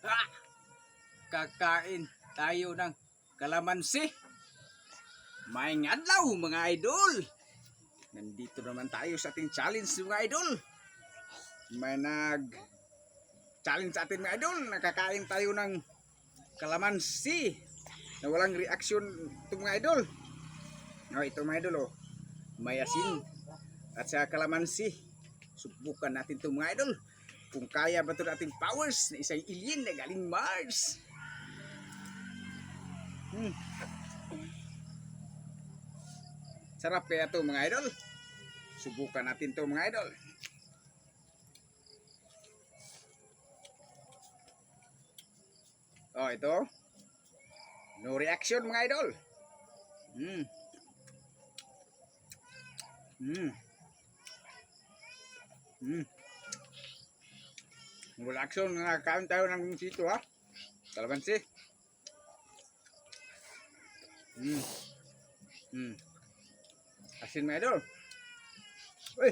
Ha! Kakain tayo ng kalamansi. Maayong adlaw mga idol. Nandito naman tayo sa ating challenge mga idol. May nag-challenge sa atin mga idol. Nakakain tayo ng kalamansi na walang reaksyon itong mga idol. Ito mga idol may asin at sa kalamansi. Subukan natin itong mga idol. Kung kaya ba ito ating powers na isang alien na galing Mars. Sarap kaya ito mga idol. Subukan natin ito mga idol. Ito. No reaction mga idol. Wala action, nakakain tayo ng sito ha. Kalamansi. Asin mga idol. Uy.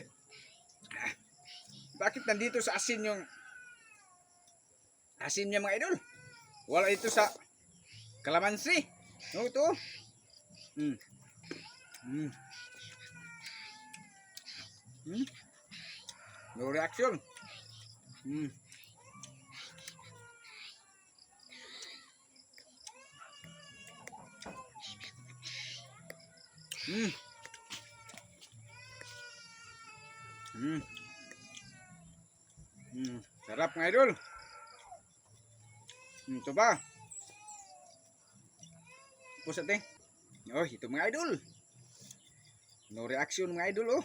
Bakit nandito sa asin yung asin niya mga idol? Wala ito sa kalamansi. No, ito. No reaction. Sarap mga idol. Ito ba? Tapos ating. Ito mga idol. No reaction mga idol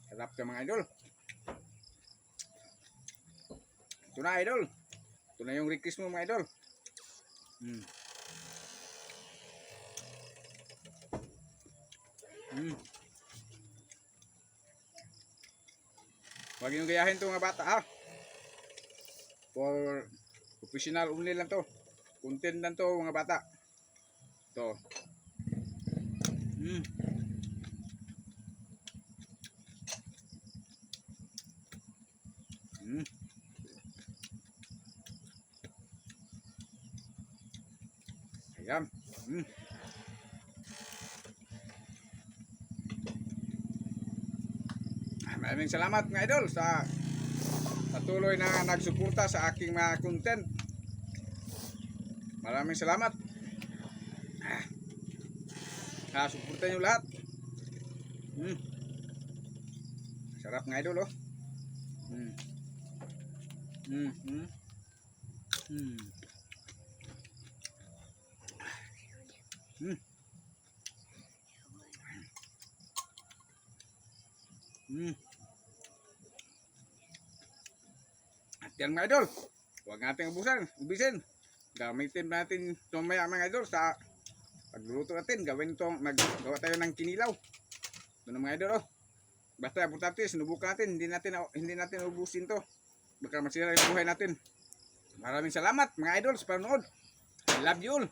Sarap ka mga idol. Ito na idol. Ito na yung request mo mga idol. Huwag nyo gayahin ito mga bata ha. For professional only lang to. Content lang to mga bata. Ito. Ayan. Maraming salamat mga idol sa patuloy na nagsuporta sa aking mga content. Maraming salamat. Suporta nyo lahat. Sarap mga idol At yan mga idol, huwag natin ubisin. Gamitin natin tumaya mga idol sa pagluluto natin. Magawa tayo ng kinilaw. Ito na mga idol Basta importante, sinubukan natin. Hindi natin ubusin to. Baka masira yung buhay natin. Maraming salamat mga idol sa panonood. I love you all.